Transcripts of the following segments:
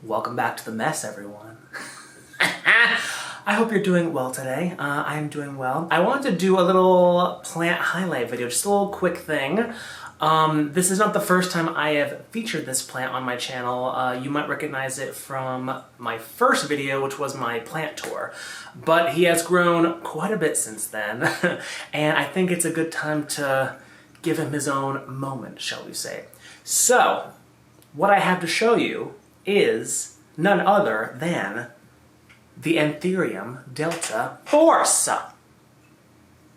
Welcome back to the mess, everyone. I hope you're doing well today. I'm doing well. I wanted to do a little plant highlight video, just a little quick thing. This is not the first time I have featured this plant on my channel. You might recognize it from my first video, which was my plant tour. But he has grown quite a bit since then, and I think it's a good time to give him his own moment, shall we say. So, what I have to show you is none other than the Anthurium Delta Force.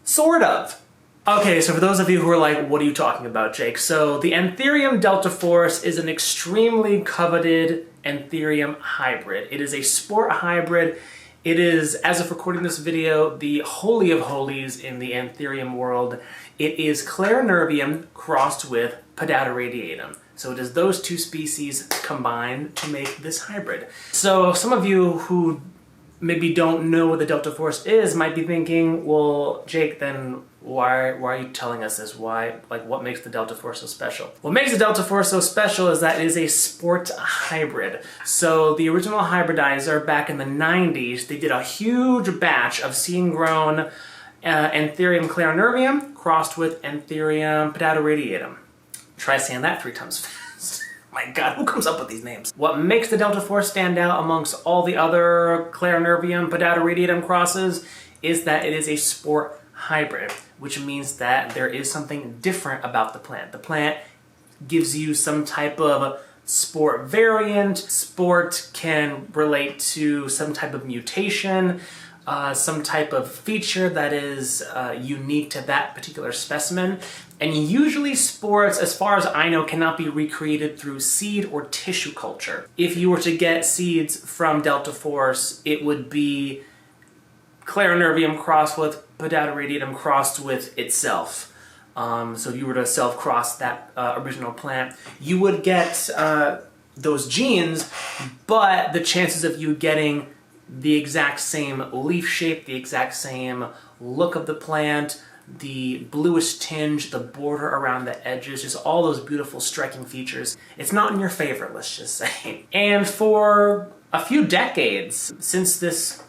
Sort of. Okay, so for those of you who are like, what are you talking about, Jake? So the Anthurium Delta Force is an extremely coveted Anthurium hybrid. It is a sport hybrid. It is, as of recording this video, the holy of holies in the Anthurium world. It is Clarinervium crossed with Pedata radiatum. So it is those two species combined to make this hybrid. So some of you who maybe don't know what the Delta Force is might be thinking, well, Jake, then why are you telling us this? What makes the Delta Force so special? What makes the Delta Force so special is that it is a sport hybrid. So the original hybridizer back in the 90s, they did a huge batch of seed-grown Anthurium clarinervium crossed with Anthurium pedata radiatum. Try saying that 3 times fast. My God, who comes up with these names? What makes the Delta Force stand out amongst all the other clarinervium pedata radiatum crosses is that it is a sport hybrid, which means that there is something different about the plant. The plant gives you some type of sport variant. Sport can relate to some type of mutation, some type of feature that is unique to that particular specimen. And usually sports, as far as I know, cannot be recreated through seed or tissue culture. If you were to get seeds from Delta Force, it would be Clarinervium crossed with Pedata radiatum crossed with itself. So if you were to self-cross that original plant, you would get those genes, but the chances of you getting the exact same leaf shape, the exact same look of the plant, the bluish tinge, the border around the edges, just all those beautiful striking features. It's not in your favor, let's just say. And for a few decades, since this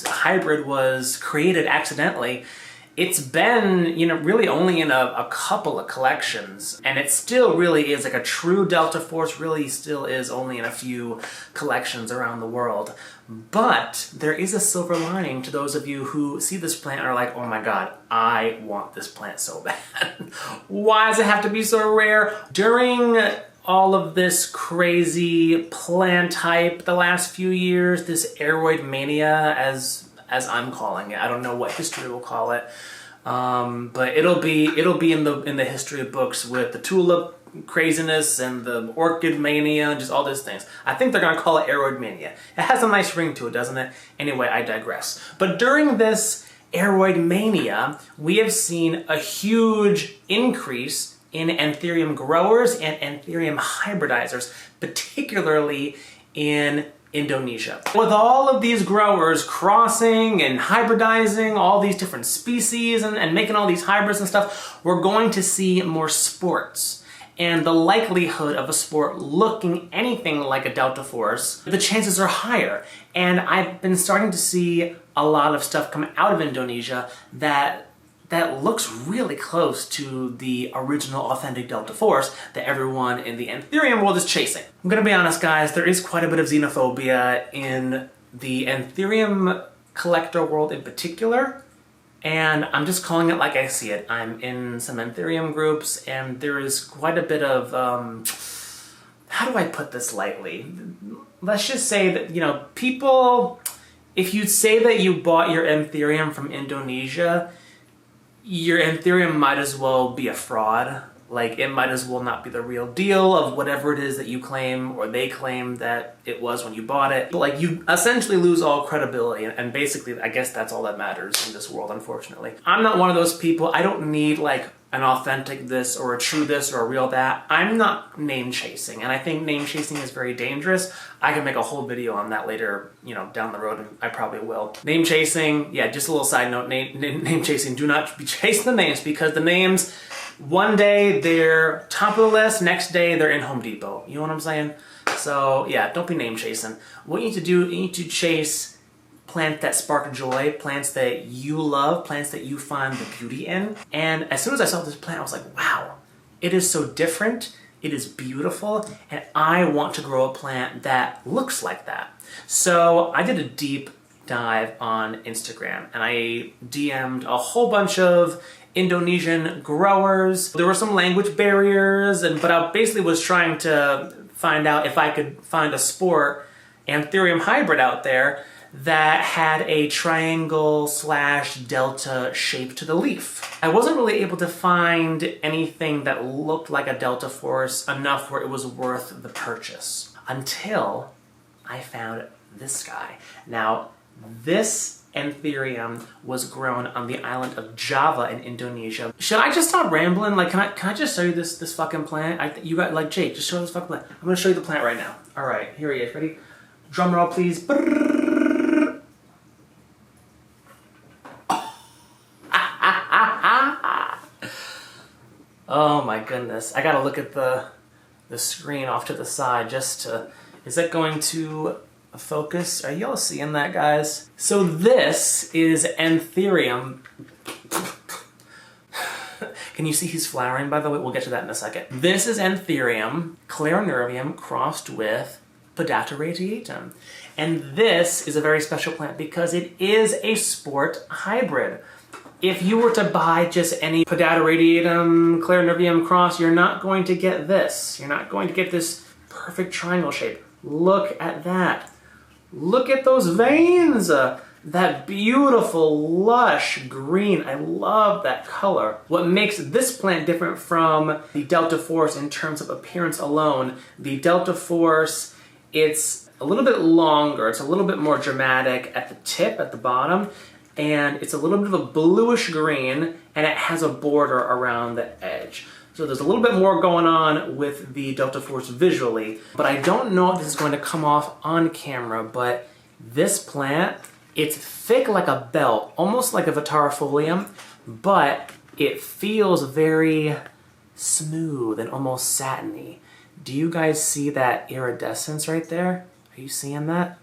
hybrid was created accidentally, it's been, really only in a couple of collections, and it still really is like a true Delta Force, really still is only in a few collections around the world. But there is a silver lining to those of you who see this plant and are like, oh my God, I want this plant so bad. Why does it have to be so rare? During all of this crazy plant hype the last few years, this aeroid mania, as I'm calling it. I don't know what history will call it, but it'll be in the history books with the tulip craziness and the orchid mania and just all these things. I think they're gonna call it aeroid mania. It has a nice ring to it, doesn't it? Anyway, I digress. But during this aeroid mania, we have seen a huge increase in Anthurium growers and Anthurium hybridizers, particularly in Indonesia. With all of these growers crossing and hybridizing all these different species and making all these hybrids and stuff, we're going to see more sports. And the likelihood of a sport looking anything like a Delta Force, the chances are higher. And I've been starting to see a lot of stuff come out of Indonesia that looks really close to the original authentic Delta Force that everyone in the Anthurium world is chasing. I'm gonna be honest, guys, there is quite a bit of xenophobia in the Anthurium collector world in particular, and I'm just calling it like I see it. I'm in some Anthurium groups, and there is quite a bit of, how do I put this lightly? Let's just say that, people, if you say that you bought your Anthurium from Indonesia, your Anthurium might as well be a fraud. Like, it might as well not be the real deal of whatever it is that you claim or they claim that it was when you bought it. But, like, you essentially lose all credibility, and basically, I guess that's all that matters in this world, unfortunately. I'm not one of those people. I don't need, like, an authentic this or a true this or a real that. I'm not name chasing, and I think name chasing is very dangerous. I can make a whole video on that later, down the road, and I probably will. Name chasing, yeah, just a little side note, name chasing, do not be chasing the names, because the names, one day they're top of the list, next day they're in Home Depot. You know what I'm saying? So yeah, don't be name chasing. What you need to do, you need to chase plants that spark joy, plants that you love, plants that you find the beauty in. And as soon as I saw this plant, I was like, wow, it is so different, it is beautiful, and I want to grow a plant that looks like that. So I did a deep dive on Instagram and I DM'd a whole bunch of Indonesian growers. There were some language barriers, but I basically was trying to find out if I could find a sport Anthurium hybrid out there that had a triangle / delta shape to the leaf. I wasn't really able to find anything that looked like a delta force enough where it was worth the purchase until I found this guy. Now, this Anthurium was grown on the island of Java in Indonesia. Should I just stop rambling? Like, can I just show you this fucking plant? You got, like, Jake, just show this fucking plant. I'm gonna show you the plant right now. All right, here he is. Ready? Drum roll, please. Oh my goodness. I gotta look at the screen off to the side just to... Is that going to focus? Are y'all seeing that, guys? So this is Anthurium. Can you see he's flowering, by the way? We'll get to that in a second. This is Anthurium clarinervium crossed with Podata radiatum. And this is a very special plant because it is a sport hybrid. If you were to buy just any Podata radiatum clarinervium cross, you're not going to get this. You're not going to get this perfect triangle shape. Look at that. Look at those veins. That beautiful, lush green. I love that color. What makes this plant different from the Delta Force in terms of appearance alone, the Delta Force, it's a little bit longer. It's a little bit more dramatic at the tip, at the bottom, and it's a little bit of a bluish green, and it has a border around the edge. So there's a little bit more going on with the Delta Force visually, but I don't know if this is going to come off on camera, but this plant, it's thick like a belt, almost like a Vitarifolium, but it feels very smooth and almost satiny. Do you guys see that iridescence right there? Are you seeing that?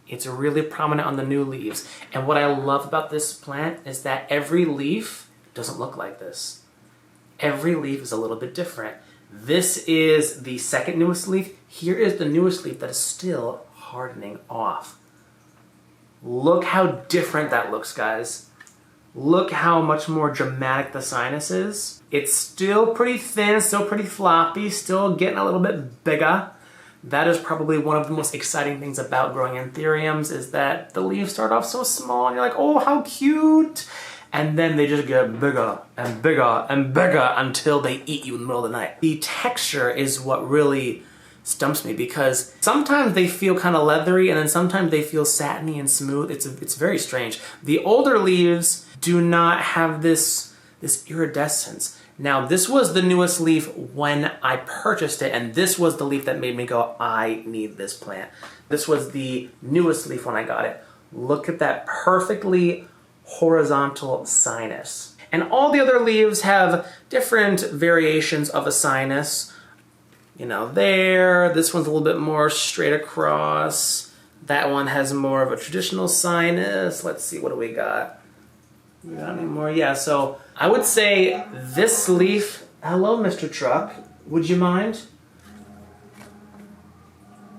It's really prominent on the new leaves. And what I love about this plant is that every leaf doesn't look like this. Every leaf is a little bit different. This is the second newest leaf. Here is the newest leaf that is still hardening off. Look how different that looks, guys. Look how much more dramatic the sinus is. It's still pretty thin, still pretty floppy, still getting a little bit bigger. That is probably one of the most exciting things about growing Anthuriums is that the leaves start off so small and you're like, oh, how cute. And then they just get bigger and bigger and bigger until they eat you in the middle of the night. The texture is what really stumps me because sometimes they feel kind of leathery and then sometimes they feel satiny and smooth. It's very strange. The older leaves do not have this iridescence. Now, this was the newest leaf when I purchased it, and this was the leaf that made me go, I need this plant. This was the newest leaf when I got it. Look at that perfectly horizontal sinus. And all the other leaves have different variations of a sinus. You know, there, this one's a little bit more straight across. That one has more of a traditional sinus. Let's see, what do we got? We got any more? Yeah, so I would say this leaf, hello, Mr. Truck, would you mind?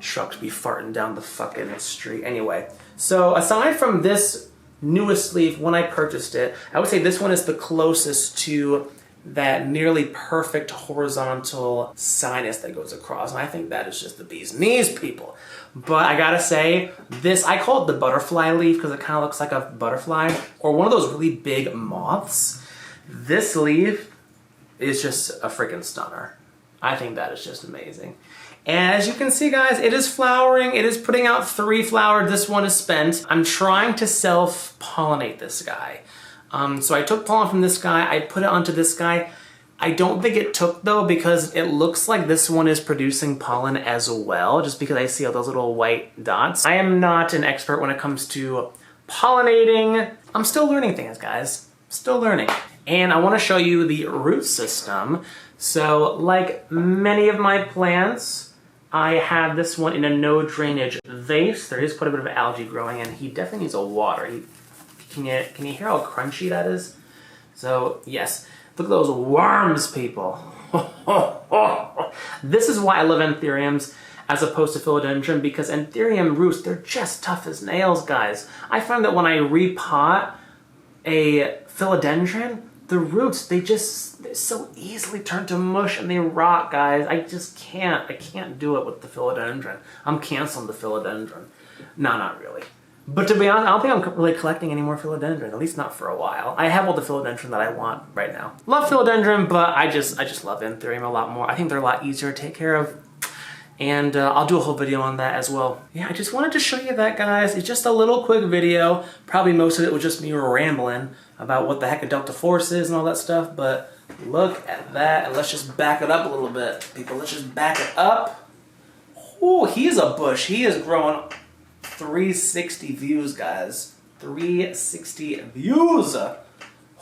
Trucks be farting down the fucking street. Anyway, so aside from this newest leaf, when I purchased it, I would say this one is the closest to that nearly perfect horizontal sinus that goes across. And I think that is just the bee's knees, people. But I gotta say, this, I call it the butterfly leaf because it kind of looks like a butterfly or one of those really big moths. This leaf is just a freaking stunner. I think that is just amazing. And as you can see, guys, it is flowering. It is putting out 3 flowers. This one is spent. I'm trying to self-pollinate this guy. So I took pollen from this guy. I put it onto this guy. I don't think it took, though, because it looks like this one is producing pollen as well, just because I see all those little white dots. I am not an expert when it comes to pollinating. I'm still learning things, guys. Still learning. And I want to show you the root system. So, like many of my plants, I have this one in a no drainage vase. There is quite a bit of algae growing and he definitely needs a water. Can you hear how crunchy that is? So yes, look at those worms, people. This is why I love Anthuriums as opposed to Philodendron, because Anthurium roots, they're just tough as nails, guys. I find that when I repot a Philodendron, the roots, they so easily turn to mush and they rot, guys. I can't do it with the Philodendron. I'm canceling the Philodendron. No, not really. But to be honest, I don't think I'm really collecting any more Philodendron, at least not for a while. I have all the Philodendron that I want right now. Love Philodendron, but I just love Anthurium a lot more. I think they're a lot easier to take care of. And I'll do a whole video on that as well. Yeah, I just wanted to show you that, guys. It's just a little quick video. Probably most of it was just me rambling about what the heck a delta force is and all that stuff, but look at that. And let's just back it up a little bit, people. Let's just back it up. Oh, he's a bush. He is growing 360 views, guys. 360 views.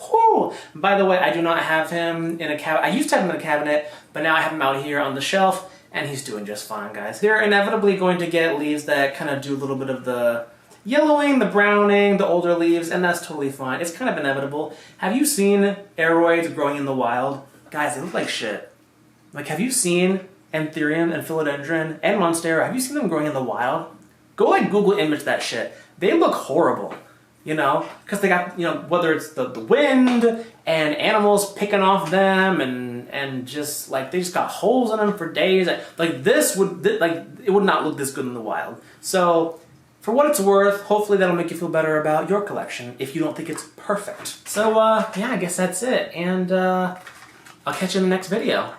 Whew. By the way, I do not have him in a cabinet. I used to have him in a cabinet, but now I have him out here on the shelf. And he's doing just fine, guys. They're inevitably going to get leaves that kind of do a little bit of the yellowing, the browning, the older leaves, and that's totally fine. It's kind of inevitable. Have you seen aroids growing in the wild? Guys, they look like shit. Like, have you seen Anthurium and Philodendron and Monstera? Have you seen them growing in the wild? Go like Google image that shit. They look horrible. You know, because they got, you know, whether it's the wind and animals picking off them and just like they just got holes in them for days. Like this would, like it would not look this good in the wild. So for what it's worth, hopefully that'll make you feel better about your collection if you don't think it's perfect. So yeah, I guess that's it. And I'll catch you in the next video.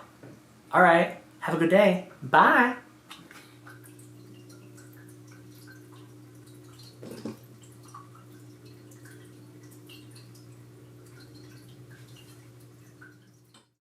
All right, have a good day. Bye.